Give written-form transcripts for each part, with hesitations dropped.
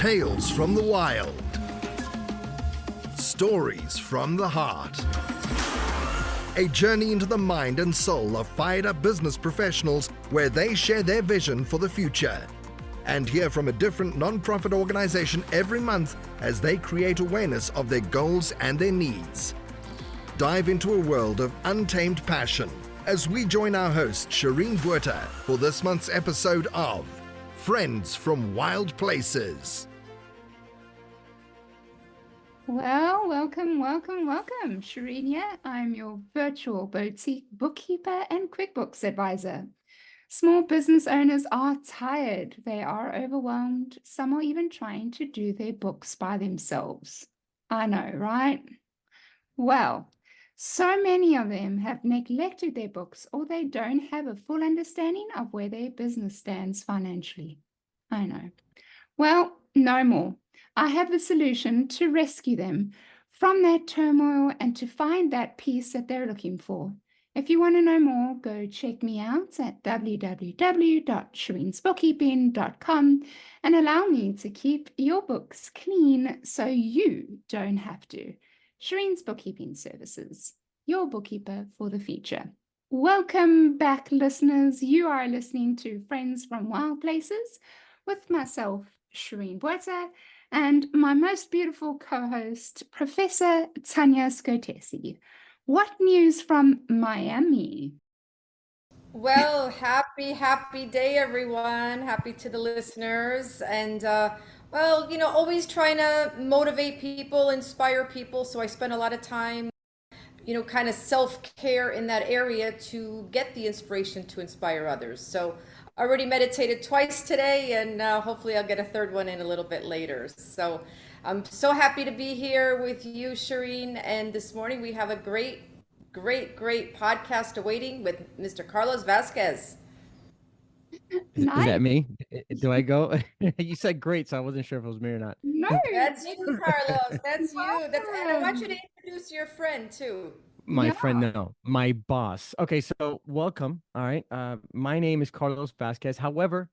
Tales from the wild. Stories from the heart. A journey into the mind and soul of fired-up business professionals where they share their vision for the future. And hear from a different non-profit organization every month as they create awareness of their goals and their needs. Dive into a world of untamed passion as we join our host, Shireen Botha, for this month's episode of Friends from Wild Places. Well, welcome. Shireen here. I'm your virtual boutique bookkeeper and QuickBooks advisor. Small business owners are tired. They are overwhelmed. Some are even trying to do their books by themselves. I know, right? Well, so many of them have neglected their books or they don't have a full understanding of where their business stands financially. I know. Well, no more. I have the solution to rescue them from that turmoil and to find that peace that they're looking for. If you want to know more, go check me out at www.shireensbookkeeping.com and allow me to keep your books clean so you don't have to. Shireen's Bookkeeping Services, your bookkeeper for the future. Welcome back, listeners. You are listening to Friends from Wild Places with myself, Shireen Botha, and my most beautiful co-host, Professor Tanya Scotece. What news from Miami? Well, happy day, everyone. Happy to the listeners. And, always trying to motivate people, inspire people. So I spend a lot of time, kind of self-care in that area to get the inspiration to inspire others. So I already meditated twice today, and hopefully I'll get a third one in a little bit later. So I'm so happy to be here with you, Shireen. And this morning we have a great podcast awaiting with Mr. Carlos Vazquez. Nice. Is that me? Do I go? You said great, so I wasn't sure if it was me or not. No, That's you, Carlos. That's you. And I want you to introduce your friend too. My friend, no, my boss. Okay, so welcome. All right. My name is Carlos Vazquez. However,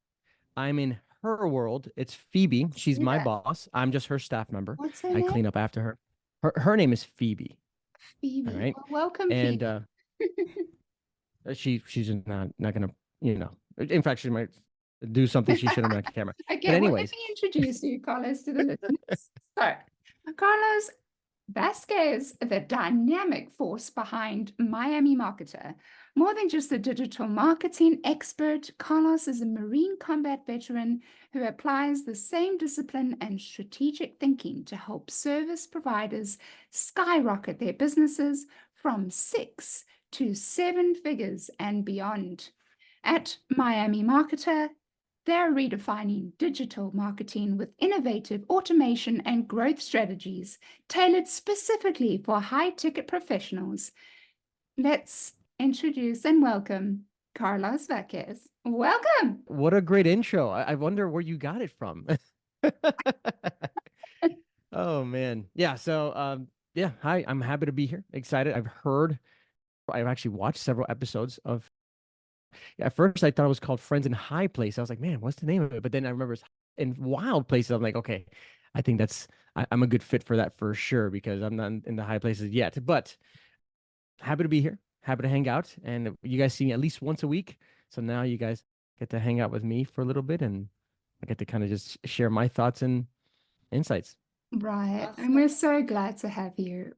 I'm in her world. It's Phoebe. She's my boss. I'm just her staff member. What's her I name? clean up after her. Her name is Phoebe. Phoebe. All right. Well, welcome, And Phoebe. she's not gonna, in fact, she might do something she shouldn't on camera. Okay, But anyways, let me introduce you, Carlos, to the listeners. So, Carlos Vazquez, the dynamic force behind Miami Marketer. More than just a digital marketing expert, Carlos is a Marine combat veteran who applies the same discipline and strategic thinking to help service providers skyrocket their businesses from 6 to 7 figures and beyond. At Miami Marketer, they're redefining digital marketing with innovative automation and growth strategies tailored specifically for high-ticket professionals. Let's introduce and welcome Carlos Vazquez. Welcome. what a great intro. I wonder where you got it from. Oh man. Yeah. So hi, I'm happy to be here. Excited. I've actually watched several episodes of. At first I thought it was called Friends in High Place. I was like, man, what's the name of it? But then I remember it's in Wild Places. I'm like, okay, I think I'm a good fit for that for sure, because I'm not in the high places yet. But happy to be here. Happy to hang out. And you guys see me at least once a week. So now you guys get to hang out with me for a little bit, and I get to kind of just share my thoughts and insights. Right. Awesome. And we're so glad to have you.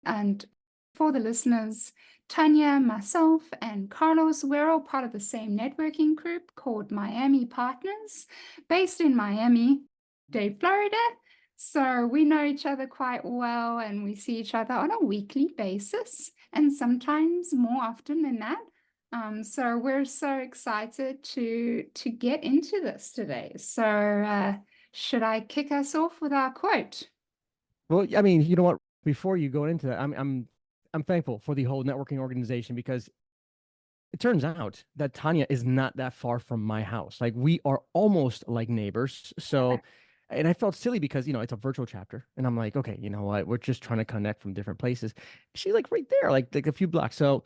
And for the listeners, Tanya, myself, and Carlos, we're all part of the same networking group called Miami Partners, based in Miami-Dade, Florida. So we know each other quite well, and we see each other on a weekly basis, and sometimes more often than that. So we're so excited to get into this today. So should I kick us off with our quote? Well, I mean, you know what? Before you go into that, I'm thankful for the whole networking organization, because it turns out that Tanya is not that far from my house. Like, we are almost like neighbors. So, and I felt silly because, it's a virtual chapter, and I'm like, okay, you know what? We're just trying to connect from different places. She's like right there, like a few blocks. So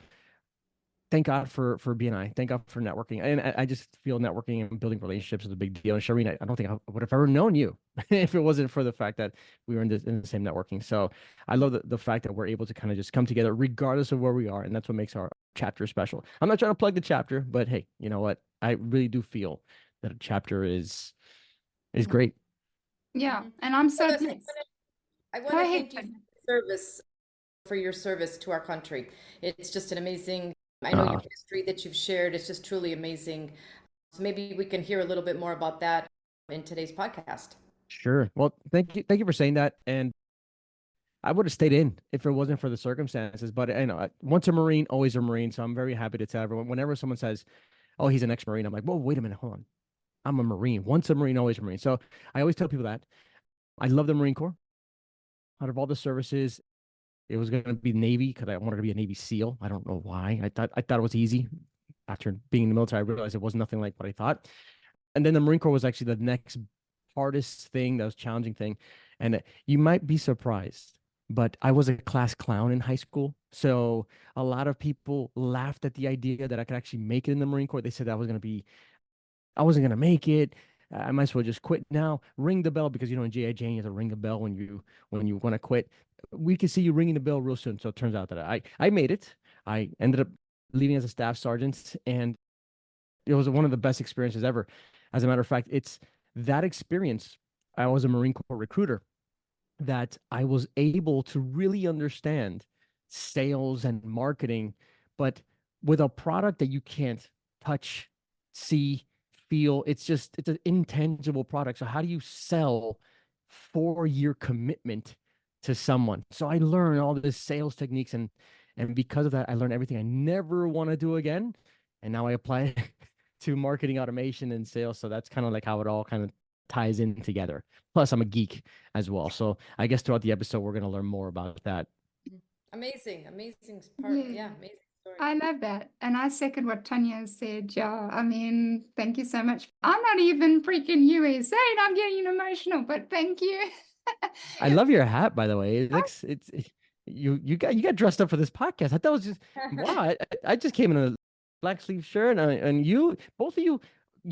thank God for BNI. Thank God for networking. And I just feel networking and building relationships is a big deal. And Shireen, I don't think I would have ever known you if it wasn't for the fact that we were in the same networking. So I love the fact that we're able to kind of just come together regardless of where we are. And that's what makes our chapter special. I'm not trying to plug the chapter, but hey, you know what? I really do feel that a chapter is great. Yeah, and I'm so blessed. I want Go to ahead, thank you Tanya. for your service to our country. It's just an amazing, I know your history that you've shared. It's just truly amazing. So maybe we can hear a little bit more about that in today's podcast. Sure. Well, thank you for saying that. And I would have stayed in if it wasn't for the circumstances. But I know once a Marine, always a Marine. So I'm very happy to tell everyone whenever someone says, "Oh, he's an ex-Marine," I'm like, "Whoa, wait a minute, hold on. I'm a Marine. Once a Marine, always a Marine." So I always tell people that I love the Marine Corps. Out of all the services, it was going to be Navy because I wanted to be a Navy SEAL. I don't know why. I thought it was easy. After being in the military, I realized it was nothing like what I thought. And then the Marine Corps was actually the next hardest thing, that was challenging thing. And you might be surprised, but I was a class clown in high school. So a lot of people laughed at the idea that I could actually make it in the Marine Corps. They said I wasn't going to make it. I might as well just quit now. Ring the bell, because in G.I. Jane you have to ring a bell when you want to quit. We can see you ringing the bell real soon. So it turns out that I made it. I ended up leaving as a staff sergeant, and it was one of the best experiences ever. As a matter of fact, it's that experience. I was a Marine Corps recruiter, that I was able to really understand sales and marketing, but with a product that you can't touch, see, feel. It's an intangible product. So how do you sell 4-year commitment to someone? So I learned all this sales techniques, and because of that, I learned everything I never want to do again. And now I apply it to marketing automation and sales. So that's kind of like how it all kind of ties in together. Plus, I'm a geek as well. So I guess throughout the episode, we're going to learn more about that. Amazing part. Yeah, amazing story. I love that. And I second what Tanya said. Yeah, I mean, thank you so much. I'm not even freaking USA and I'm getting emotional, but thank you. I love your hat, by the way. It looks, you got dressed up for this podcast. I thought it was just, wow. I just came in a black sleeve shirt, and both of you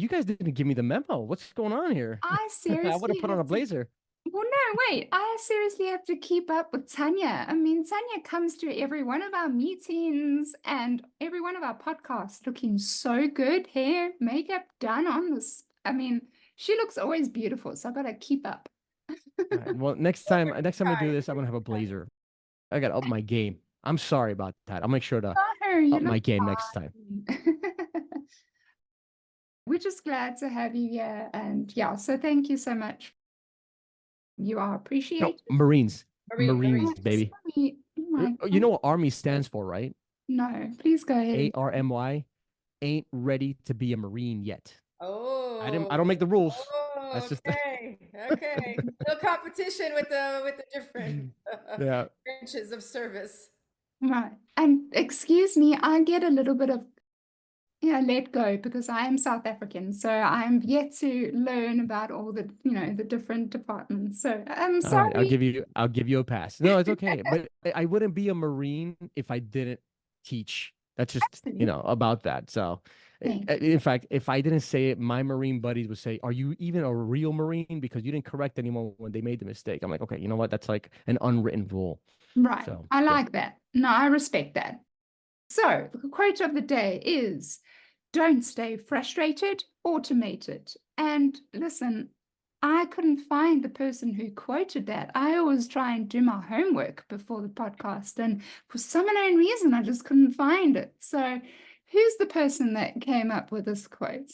guys didn't give me the memo. What's going on here? I seriously I would have put on a blazer. Well, no, wait. I seriously have to keep up with Tanya. I mean, Tanya comes to every one of our meetings and every one of our podcasts looking so good. Hair, makeup done on this. I mean, she looks always beautiful, so I got to keep up. Right. Well, next time I do this, I'm gonna have a blazer. I got to up my game. I'm sorry about that. I'll make sure to up my game next time. We're just glad to have you here, and yeah, so thank you so much. You are appreciated. No, Marines, Marines, baby. Oh my You know God. what Army stands for, right? No, please go ahead. ARMY. Ain't ready to be a Marine yet. Oh, I don't make the rules. Oh, That's just okay. No competition with the different yeah. branches of service. Right. And excuse me, I get a little bit of let go because I am South African. So I'm yet to learn about all the, the different departments. So I'm All sorry. right, I'll give you a pass. No, it's okay. But I wouldn't be a Marine if I didn't teach. That's just, Absolutely. About that. So in fact, if I didn't say it, my Marine buddies would say, "Are you even a real Marine? Because you didn't correct anyone when they made the mistake." I'm like, okay, you know what? That's like an unwritten rule. Right. So I like that. No, I respect that. So the quote of the day is, don't stay frustrated, automate it. And listen, I couldn't find the person who quoted that. I always try and do my homework before the podcast, and for some unknown reason, I just couldn't find it. So who's the person that came up with this quote?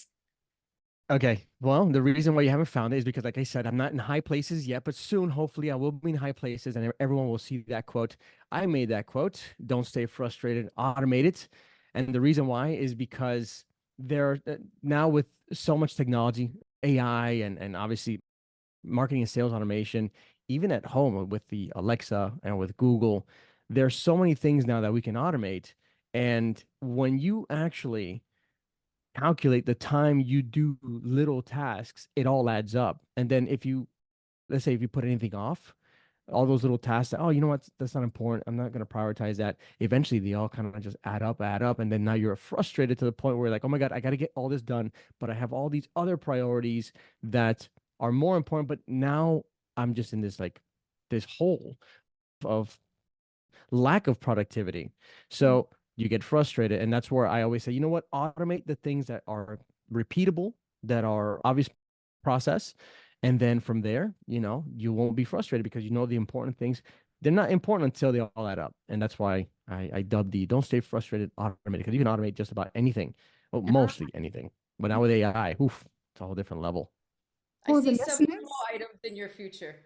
Okay. Well, the reason why you haven't found it is because, like I said, I'm not in high places yet, but soon, hopefully, I will be in high places and everyone will see that quote. I made that quote. Don't stay frustrated, automate it. And the reason why is because there now, with so much technology, AI, and obviously marketing and sales automation, even at home with the Alexa and with Google, there's so many things now that we can automate. And when you actually calculate the time you do little tasks, it all adds up. And then let's say if you put anything off, all those little tasks that, oh, you know what, that's not important, I'm not going to prioritize that. Eventually they all kind of just add up, and then now you're frustrated to the point where you're like, oh my God, I got to get all this done, but I have all these other priorities that are more important. But now I'm just in this like this hole of lack of productivity. So you get frustrated, and that's where I always say, you know what, automate the things that are repeatable, that are obvious process. And then from there, you won't be frustrated because you know the important things. They're not important until they all add up. And that's why I dubbed the don't stay frustrated, automate, because you can automate just about anything. Well, mostly anything. But now with AI, oof, it's a whole different level. I For see the some listeners, promo items in your future.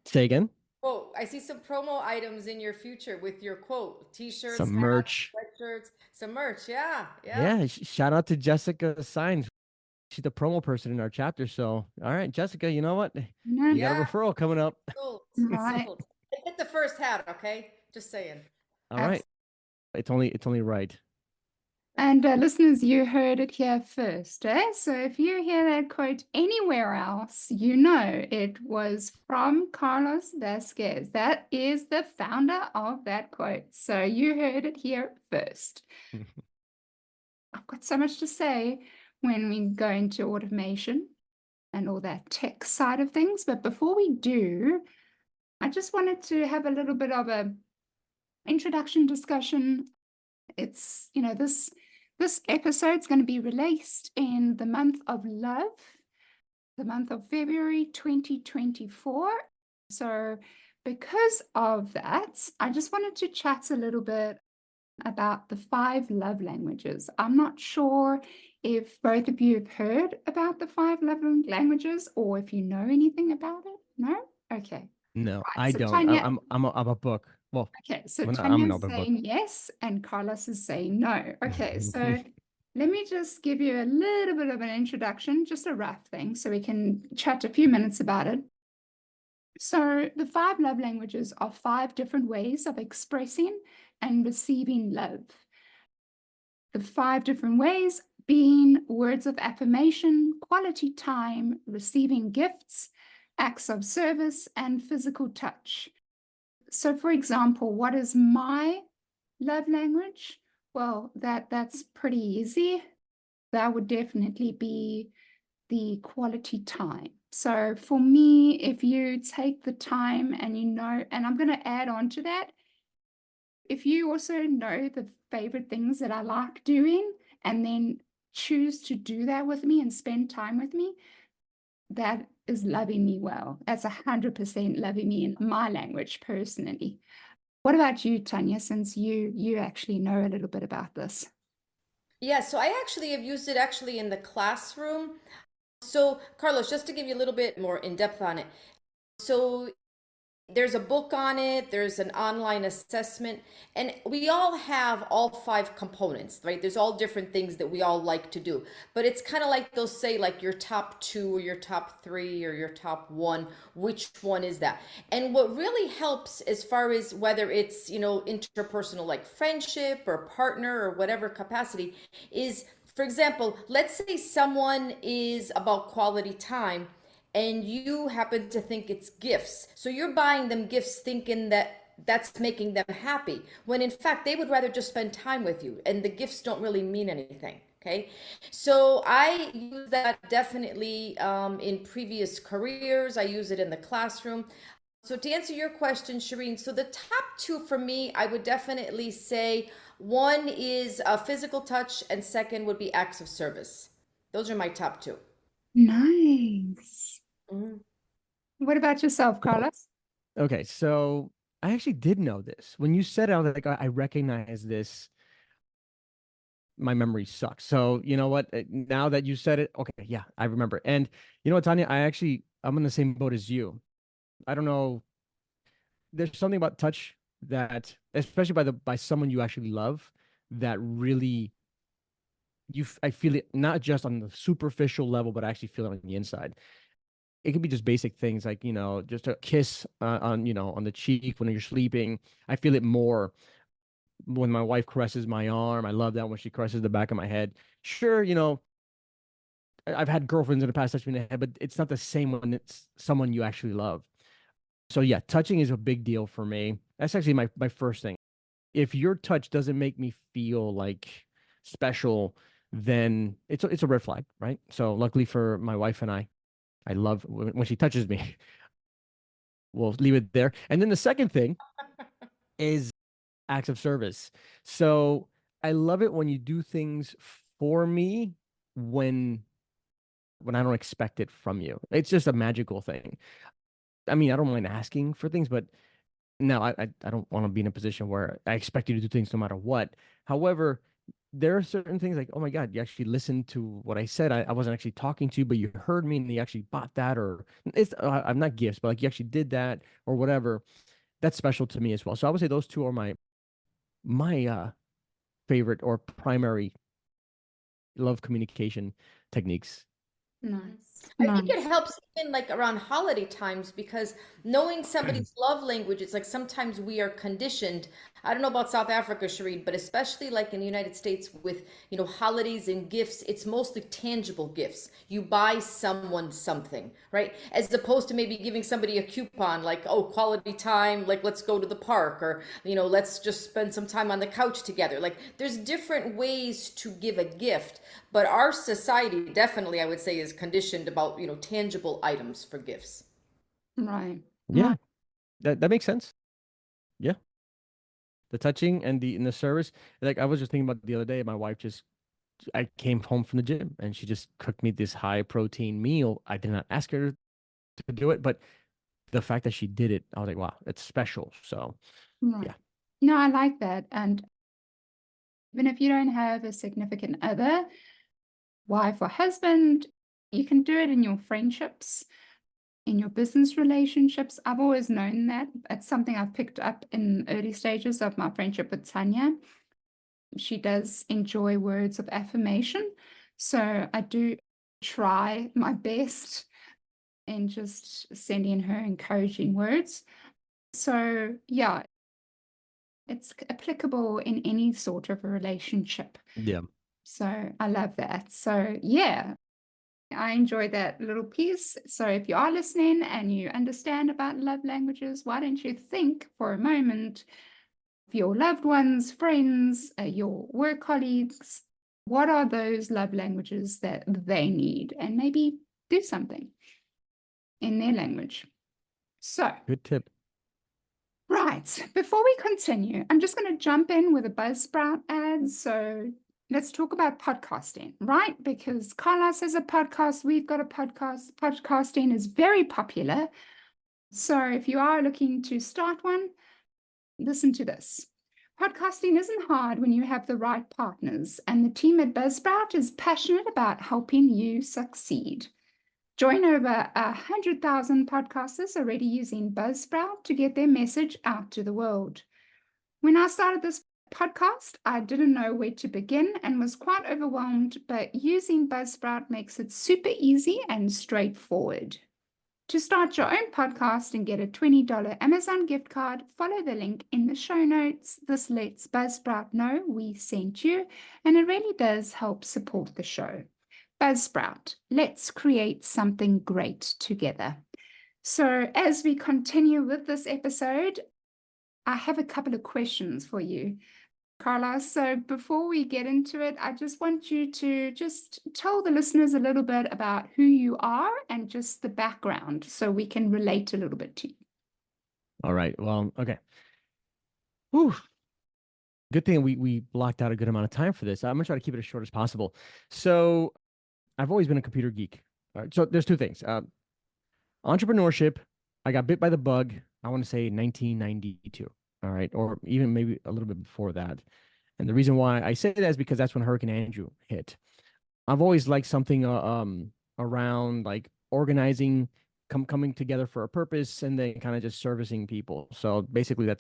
Say again? Oh, I see some promo items in your future with your quote, t-shirts, Some hats, merch. sweatshirts, some merch. Yeah, yeah. Yeah. Shout out to Jessica Signs. She's the promo person in our chapter. So, all right, Jessica, you know what? You got a Yeah, referral coming up. sold, right? sold. Hit the first hat, okay? Just saying. All right. It's only right. And listeners, you heard it here first, eh? So if you hear that quote anywhere else, you know it was from Carlos Vazquez. That is the founder of that quote. So you heard it here first. I've got so much to say when we go into automation and all that tech side of things. But before we do, I just wanted to have a little bit of a introduction discussion. It's, this episode's going to be released in the month of love, the month of February 2024. So because of that, I just wanted to chat a little bit about the 5 love languages. I'm not sure if both of you have heard about the 5 love languages or if you know anything about it. No? Okay. No, Right. I So don't. Tanya, I'm a book. Well, okay, so I'm Tanya's another book. saying yes, and Carlos is saying no. Okay, so let me just give you a little bit of an introduction, just a rough thing, so we can chat a few minutes about it. So the 5 love languages are 5 different ways of expressing and receiving love. The 5 different ways being words of affirmation, quality time, receiving gifts, acts of service, and physical touch. So for example, what is my love language? Well, that's pretty easy. That would definitely be the quality time. So for me, if you take the time and and I'm going to add on to that, if you also know the favorite things that I like doing and then choose to do that with me and spend time with me, that is loving me well. That's 100% loving me in my language personally. What about you, Tanya, since you actually know a little bit about this? Yeah, so I actually have used it actually in the classroom. So, Carlos, just to give you a little bit more in depth on it. So, there's a book on it, there's an online assessment, and we all have all 5 components, right? There's all different things that we all like to do, but it's kind of like they'll say like your top 2 or your top 3 or your top 1, which one is that? And what really helps as far as whether it's, interpersonal like friendship or partner or whatever capacity is, for example, let's say someone is about quality time and you happen to think it's gifts. So you're buying them gifts thinking that that's making them happy, when in fact they would rather just spend time with you and the gifts don't really mean anything. Okay. So I use that definitely in previous careers. I use it in the classroom. So to answer your question, Shireen, so the top 2 for me, I would definitely say one is physical touch and second would be acts of service. Those are my top 2. Nice. Mhm. What about yourself, Carlos? Okay, so I actually did know this. When you said it, I was like, I recognize this. My memory sucks. So you know what? Now that you said it, okay, yeah, I remember. And you know what, Tanya? I'm in the same boat as you. I don't know. There's something about touch that, especially by someone you actually love, that really I feel it not just on the superficial level, but I actually feel it on the inside. It could be just basic things like, just a kiss on the cheek when you're sleeping. I feel it more when my wife caresses my arm. I love that when she caresses the back of my head. Sure, I've had girlfriends in the past touch me in the head, but it's not the same when it's someone you actually love. So yeah, touching is a big deal for me. That's actually my first thing. If your touch doesn't make me feel like special, then it's a red flag, right? So luckily for my wife and I love when she touches me. We'll leave it there. And then the second thing is acts of service. So I love it when you do things for me when I don't expect it from you. It's just a magical thing. I mean, I don't mind asking for things, but no, I don't want to be in a position where I expect you to do things no matter what. However, there are certain things like, oh my God, you actually listened to what I said. I wasn't actually talking to you, but you heard me and you actually bought that, or it's I'm not gifts, but like you actually did that or whatever. That's special to me as well. So I would say those two are my favorite or primary love communication techniques. Nice. I think it Nice. helps even like around holiday times because knowing somebody's love language, it's like sometimes we are conditioned. I don't know about South Africa, Shireen, but especially like in the United States with, holidays and gifts, it's mostly tangible gifts. You buy someone something, right? As opposed to maybe giving somebody a coupon like, oh, quality time, like let's go to the park or, let's just spend some time on the couch together. Like there's different ways to give a gift, but our society definitely, I would say, is conditioned about, tangible items for gifts. Right. Yeah, Right. that makes sense. Yeah. The touching and the service. Like I was just thinking about the other day, my wife I came home from the gym and she just cooked me this high protein meal. I did not ask her to do it, but the fact that she did it, I was like, wow, it's special. So Right. yeah. No, I like that. And even if you don't have a significant other, wife or husband, you can do it in your friendships, in your business relationships. I've always known that. It's something I've picked up in early stages of my friendship with Tanya. She does enjoy words of affirmation. So I do try my best in just sending her encouraging words. So yeah, it's applicable in any sort of a relationship. Yeah. So I love that. So yeah, I enjoy that little piece. So if you are listening and you understand about love languages, why don't you think for a moment of your loved ones, friends, your work colleagues, what are those love languages that they need? And maybe do something in their language. So, Good tip. right, before we continue, I'm just going to jump in with a Buzzsprout ad. So let's talk about podcasting, right? Because Carlos has a podcast, we've got a podcast. Podcasting is very popular. So if you are looking to start one, listen to this. Podcasting isn't hard when you have the right partners, and the team at Buzzsprout is passionate about helping you succeed. Join over 100,000 podcasters already using Buzzsprout to get their message out to the world. When I started this podcast, I didn't know where to begin and was quite overwhelmed, but using Buzzsprout makes it super easy and straightforward. To start your own podcast and get a $20 Amazon gift card, follow the link in the show notes. This lets Buzzsprout know we sent you, and it really does help support the show. Buzzsprout, let's create something great together. So as we continue with this episode, I have a couple of questions for you, Carlos. So before we get into it, I just want you to just tell the listeners a little bit about who you are and just the background so we can relate a little bit to you. All right. Well, okay. Whew. Good thing we blocked out a good amount of time for this. I'm gonna try to keep it as short as possible. So I've always been a computer geek. All right. So there's two things. Entrepreneurship. I got bit by the bug. I want to say 1992. All right, or even maybe a little bit before that. And the reason why I say that is because that's when Hurricane Andrew hit. I've always liked something around like organizing, coming together for a purpose, and then kind of just servicing people. So basically, I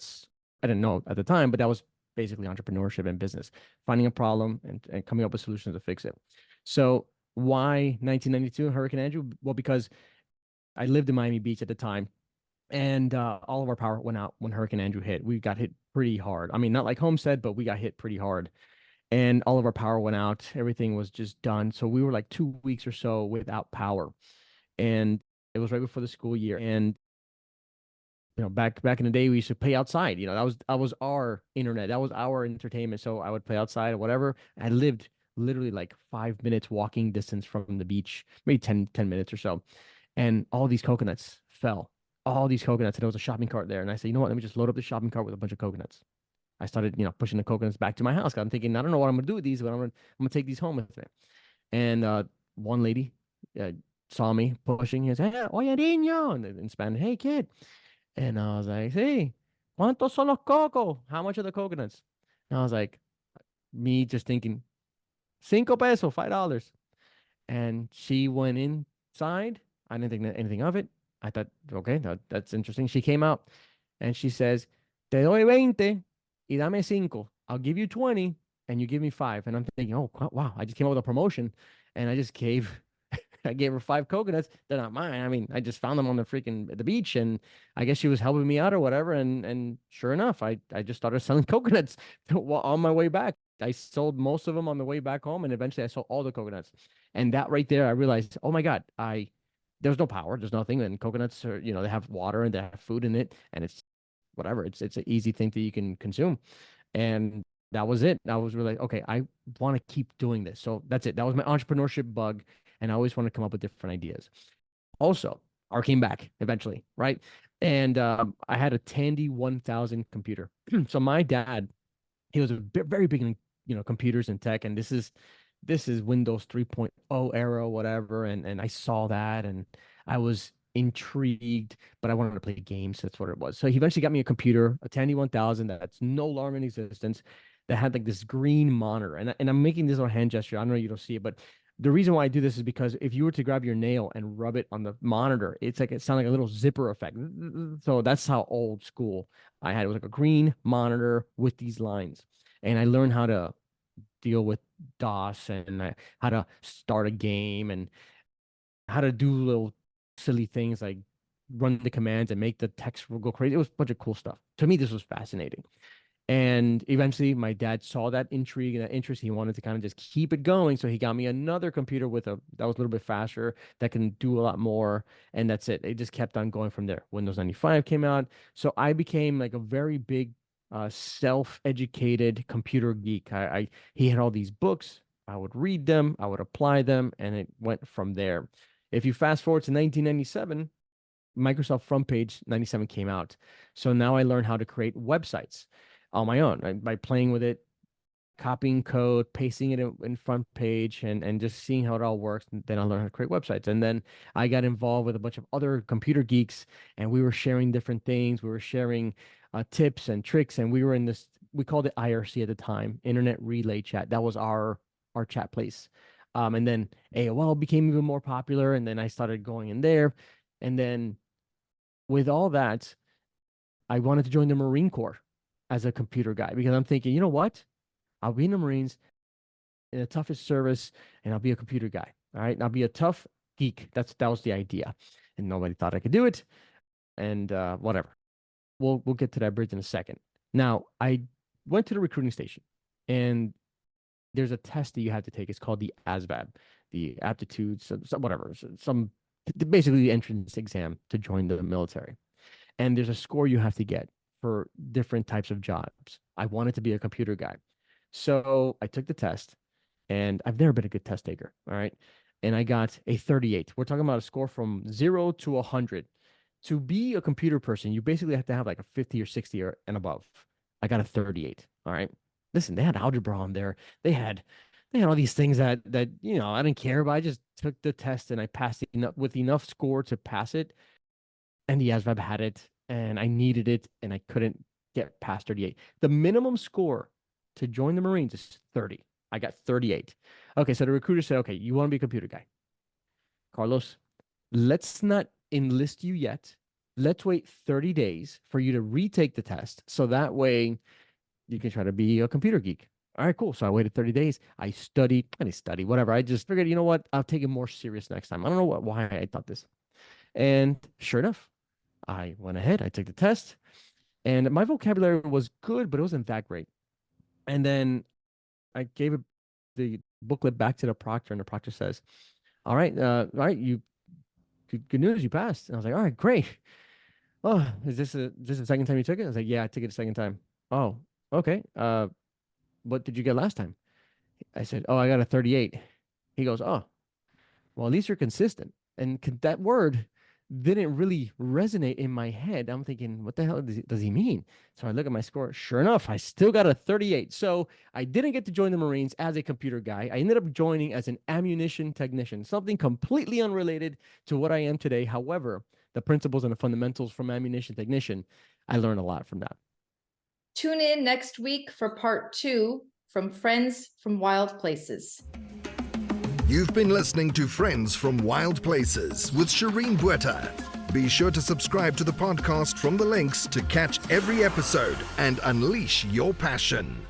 didn't know at the time, but that was basically entrepreneurship and business, finding a problem and coming up with solutions to fix it. So why 1992 Hurricane Andrew? Well, because I lived in Miami Beach at the time, and all of our power went out when Hurricane Andrew hit. We got hit pretty hard. I mean, not like Homestead, but we got hit pretty hard. And all of our power went out. Everything was just done. So we were like 2 weeks or so without power. And it was right before the school year. And back in the day, we used to play outside. That was our internet. That was our entertainment. So I would play outside or whatever. I lived literally like 5 minutes walking distance from the beach, maybe 10 minutes or so. And all these coconuts fell. All these coconuts. And there was a shopping cart there. And I said, you know what? Let me just load up the shopping cart with a bunch of coconuts. I started, pushing the coconuts back to my house. 'Cause I'm thinking, I don't know what I'm gonna do with these, but I'm gonna take these home with me. And one lady uh, saw me pushing. He said, "Hey, oye, niño," in Spanish, "Hey, kid." And I was like, "Hey, ¿cuántos son los coco? How much are the coconuts?" And I was like, me just thinking, cinco pesos, $5. And she went inside. I didn't think anything of it. I thought, okay, that's interesting. She came out and she says, "Te doy 20 y dame cinco. I'll give you 20 and you give me 5." And I'm thinking, oh, wow, I just came up with a promotion and I just I gave her 5 coconuts. They're not mine. I mean, I just found them on the beach, and I guess she was helping me out or whatever. And sure enough, I just started selling coconuts on my way back. I sold most of them on the way back home, and eventually I sold all the coconuts. And that right there, I realized, oh my God, there's no power, there's nothing. And coconuts are, they have water and they have food in it, and it's whatever. It's an easy thing that you can consume. And that was it. I was really okay. I want to keep doing this. So that's it. That was my entrepreneurship bug. And I always want to come up with different ideas. Also, I came back eventually, right? And I had a Tandy 1000 computer. So my dad, he was very big in computers and tech, and this is Windows 3.0 era, whatever. And I saw that, and I was intrigued, but I wanted to play games. That's what it was. So he eventually got me a computer, a Tandy 1000 that's no longer in existence, that had like this green monitor. And I'm making this little hand gesture. I know you don't see it, but the reason why I do this is because if you were to grab your nail and rub it on the monitor, it sounds like a little zipper effect. So that's how old school I had. It was like a green monitor with these lines. And I learned how to deal with DOS and how to start a game and how to do little silly things like run the commands and make the text go crazy. It was a bunch of cool stuff. To me, this was fascinating. And eventually my dad saw that intrigue and that interest. He wanted to kind of just keep it going. So he got me another computer that was a little bit faster, that can do a lot more. And that's it. It just kept on going from there. Windows 95 came out. So I became like a very big self-educated computer geek. He had all these books. I would read them, I would apply them, and it went from there. If you fast forward to 1997, Microsoft Front Page 97 came out. So now I learned how to create websites on my own, by playing with it, copying code, pasting it in Front Page, and just seeing how it all works. And then I learned how to create websites. And then I got involved with a bunch of other computer geeks, and we were sharing different things. We were sharing tips and tricks, and we were in this, we called it IRC at the time, Internet Relay Chat. That was our chat place. And then AOL became even more popular, and then I started going in there. And then with all that, I wanted to join the Marine Corps as a computer guy, because I'm thinking, you know what? I'll be in the Marines in the toughest service, and I'll be a computer guy. All right. And I'll be a tough geek. That was the idea. And nobody thought I could do it. And whatever. We'll get to that bridge in a second. Now, I went to the recruiting station, and there's a test that you have to take. It's called the ASVAB, the aptitude, whatever, basically the entrance exam to join the military. And there's a score you have to get for different types of jobs. I wanted to be a computer guy. So I took the test, and I've never been a good test taker. All right. And I got a 38. We're talking about a score from 0 to 100. To be a computer person, you basically have to have like a 50 or 60 and above. I got a 38. All right. Listen, they had algebra on there. They had all these things that I didn't care about. I just took the test and I passed it with enough score to pass it. And the ASVAB had it, and I needed it, and I couldn't get past 38. The minimum score to join the Marines is 30. I got 38. Okay, so the recruiter said, okay, you want to be a computer guy. Carlos, let's not enlist you yet. Let's wait 30 days for you to retake the test, so that way you can try to be a computer geek. All right, cool. So I waited 30 days. I didn't study, whatever. I just figured, you know what? I'll take it more serious next time. I don't know why I thought this. And sure enough, I went ahead, I took the test, and my vocabulary was good, but it wasn't that great. And then I gave the booklet back to the proctor, and the proctor says, all right, you good news, you passed. And I was like, all right, great. "Oh, is this the second time you took it?" I was like, "Yeah, I took it a second time." "Oh, okay. What did you get last time?" I said, "Oh, I got a 38." He goes, "Oh, well, at least you're consistent." And that word didn't really resonate in my head. I'm thinking, what the hell does he mean? So I look at my score. Sure enough, I still got a 38. So I didn't get to join the Marines as a computer guy. I ended up joining as an ammunition technician, something completely unrelated to what I am today. However, the principles and the fundamentals from ammunition technician, I learned a lot from that. Tune in next week for part 2 from Friends from Wild Places. You've been listening to Friends from Wild Places with Shireen Botha. Be sure to subscribe to the podcast from the links to catch every episode and unleash your passion.